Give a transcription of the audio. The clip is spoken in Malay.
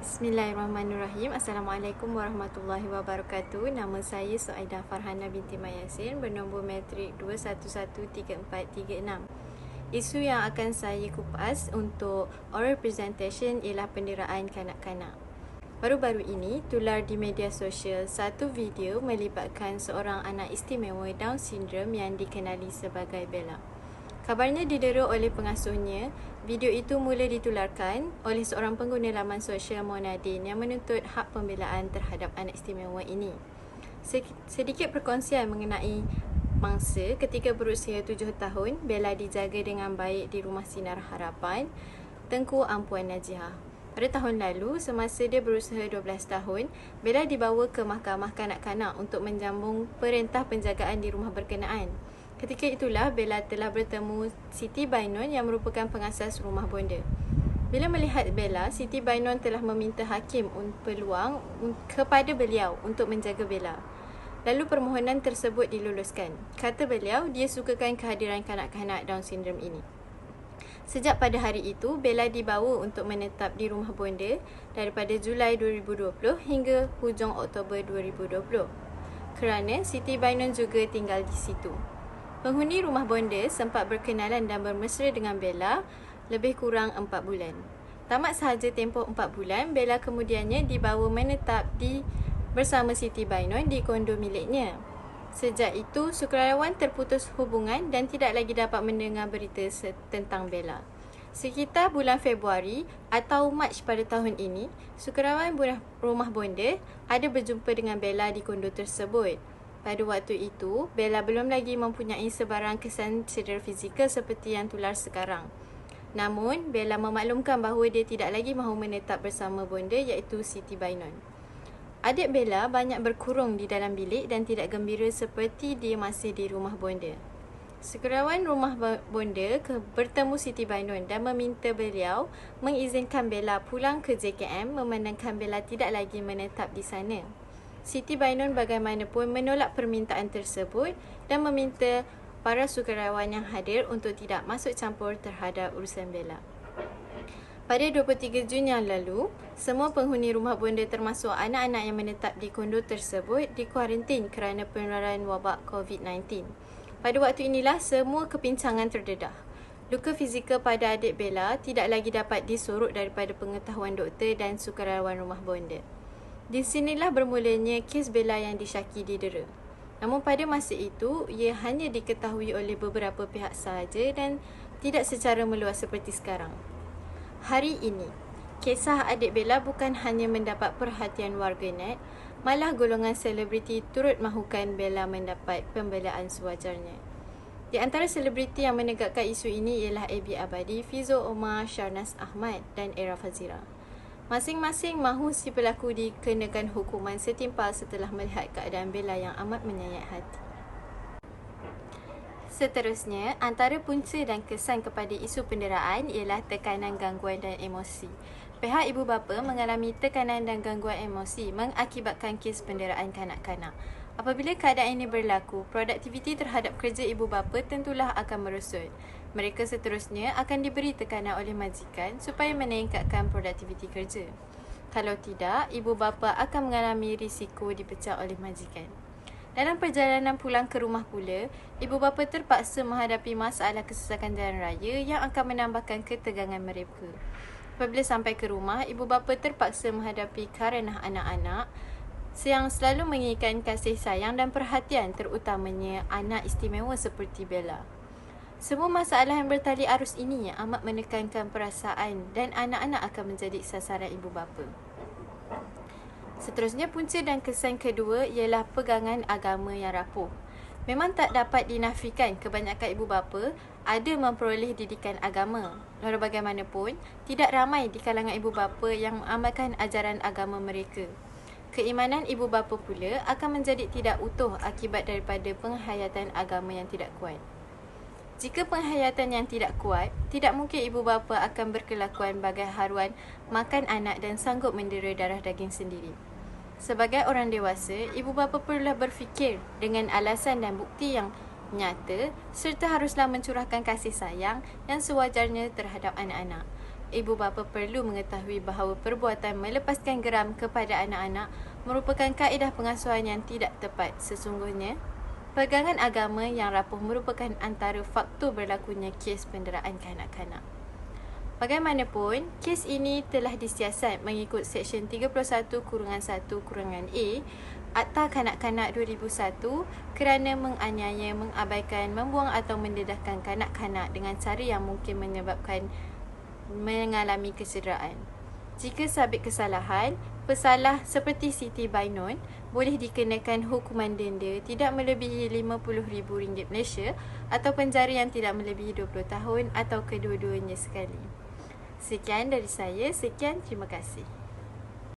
Bismillahirrahmanirrahim. Assalamualaikum warahmatullahi wabarakatuh. Nama saya Suaidah Farhana binti Mayasin, bernombor matrik 2113436. Isu yang akan saya kupas untuk oral presentation ialah penderaan kanak-kanak. Baru-baru ini tular di media sosial satu video melibatkan seorang anak istimewa Down syndrome yang dikenali sebagai Bella. Kabarnya didera oleh pengasuhnya. Video itu mula ditularkan oleh seorang pengguna laman sosial Monadin yang menuntut hak pembelaan terhadap anak istimewa ini. Sedikit perkongsian mengenai mangsa ketika berusia 7 tahun, Bella dijaga dengan baik di Rumah Sinar Harapan, Tengku Ampuan Najihah. Pada tahun lalu, semasa dia berusia 12 tahun, Bella dibawa ke mahkamah kanak-kanak untuk menjambung perintah penjagaan di rumah berkenaan. Ketika itulah Bella telah bertemu Siti Bainon yang merupakan pengasas rumah bonda. Bila melihat Bella, Siti Bainon telah meminta hakim peluang kepada beliau untuk menjaga Bella. Lalu permohonan tersebut diluluskan. Kata beliau, dia sukakan kehadiran kanak-kanak Down syndrome ini. Sejak pada hari itu, Bella dibawa untuk menetap di rumah bonda daripada Julai 2020 hingga hujung Oktober 2020. Kerana Siti Bainon juga tinggal di situ. Penghuni rumah bonda sempat berkenalan dan bermesra dengan Bella lebih kurang 4 bulan. Tamat sahaja tempoh 4 bulan, Bella kemudiannya dibawa menetap bersama Siti Bainon di kondo miliknya. Sejak itu, sukarelawan terputus hubungan dan tidak lagi dapat mendengar berita tentang Bella. Sekitar bulan Februari atau Mac pada tahun ini, sukarelawan rumah bonda ada berjumpa dengan Bella di kondo tersebut. Pada waktu itu, Bella belum lagi mempunyai sebarang kesan cedera fizikal seperti yang tular sekarang. Namun, Bella memaklumkan bahawa dia tidak lagi mahu menetap bersama bonda iaitu Siti Bainon. Adik Bella banyak berkurung di dalam bilik dan tidak gembira seperti dia masih di rumah bonda. Sukarelawan rumah bonda bertemu Siti Bainon dan meminta beliau mengizinkan Bella pulang ke JKM memandangkan Bella tidak lagi menetap di sana. Siti Bainon bagaimanapun menolak permintaan tersebut dan meminta para sukarelawan yang hadir untuk tidak masuk campur terhadap urusan Bella. Pada 23 Jun yang lalu, semua penghuni rumah bonda termasuk anak-anak yang menetap di kondo tersebut dikuarantin kerana penularan wabak COVID-19. Pada waktu inilah semua kepincangan terdedah. Luka fizikal pada adik Bella tidak lagi dapat disorot daripada pengetahuan doktor dan sukarelawan rumah bonda. Di sinilah bermulanya kes Bella yang disyaki didera. Namun pada masa itu, ia hanya diketahui oleh beberapa pihak sahaja dan tidak secara meluas seperti sekarang. Hari ini, kisah adik Bella bukan hanya mendapat perhatian warganet, malah golongan selebriti turut mahukan Bella mendapat pembelaan sewajarnya. Di antara selebriti yang menegakkan isu ini ialah Abi Abadi, Fizo Omar, Sharnas Ahmad dan Era Fazira. Masing-masing mahu si pelaku dikenakan hukuman setimpal setelah melihat keadaan Bella yang amat menyayat hati. Seterusnya, antara punca dan kesan kepada isu penderaan ialah tekanan, gangguan dan emosi. Pihak ibu bapa mengalami tekanan dan gangguan emosi mengakibatkan kes penderaan kanak-kanak. Apabila keadaan ini berlaku, produktiviti terhadap kerja ibu bapa tentulah akan merosot. Mereka seterusnya akan diberi tekanan oleh majikan supaya meningkatkan produktiviti kerja. Kalau tidak, ibu bapa akan mengalami risiko dipecat oleh majikan. Dalam perjalanan pulang ke rumah pula, ibu bapa terpaksa menghadapi masalah kesesakan jalan raya yang akan menambahkan ketegangan mereka. Apabila sampai ke rumah, ibu bapa terpaksa menghadapi karenah anak-anak yang selalu menginginkan kasih sayang dan perhatian, terutamanya anak istimewa seperti Bella. Semua masalah yang bertali arus ini amat menekankan perasaan dan anak-anak akan menjadi sasaran ibu bapa. Seterusnya, punca dan kesan kedua ialah pegangan agama yang rapuh. Memang tak dapat dinafikan kebanyakan ibu bapa ada memperoleh didikan agama. Walau bagaimanapun, tidak ramai di kalangan ibu bapa yang mengamalkan ajaran agama mereka. Keimanan ibu bapa pula akan menjadi tidak utuh akibat daripada penghayatan agama yang tidak kuat. Jika penghayatan yang tidak kuat, tidak mungkin ibu bapa akan berkelakuan bagai haruan makan anak dan sanggup mendera darah daging sendiri. Sebagai orang dewasa, ibu bapa perlulah berfikir dengan alasan dan bukti yang nyata serta haruslah mencurahkan kasih sayang yang sewajarnya terhadap anak-anak. ibu bapa perlu mengetahui bahawa perbuatan melepaskan geram kepada anak-anak merupakan kaedah pengasuhan yang tidak tepat. Sesungguhnya, pegangan agama yang rapuh merupakan antara faktor berlakunya kes penderaan kanak-kanak. Bagaimanapun, kes ini telah disiasat mengikut Seksyen 31(1)(a) Akta Kanak-Kanak 2001 kerana menganiaya, mengabaikan, membuang atau mendedahkan kanak-kanak dengan cara yang mungkin menyebabkan mengalami kecederaan. Jika sabit kesalahan, pesalah seperti Siti Bainon boleh dikenakan hukuman denda tidak melebihi RM50,000 Malaysia atau penjara yang tidak melebihi 20 tahun atau kedua-duanya sekali. Sekian dari saya. Terima kasih.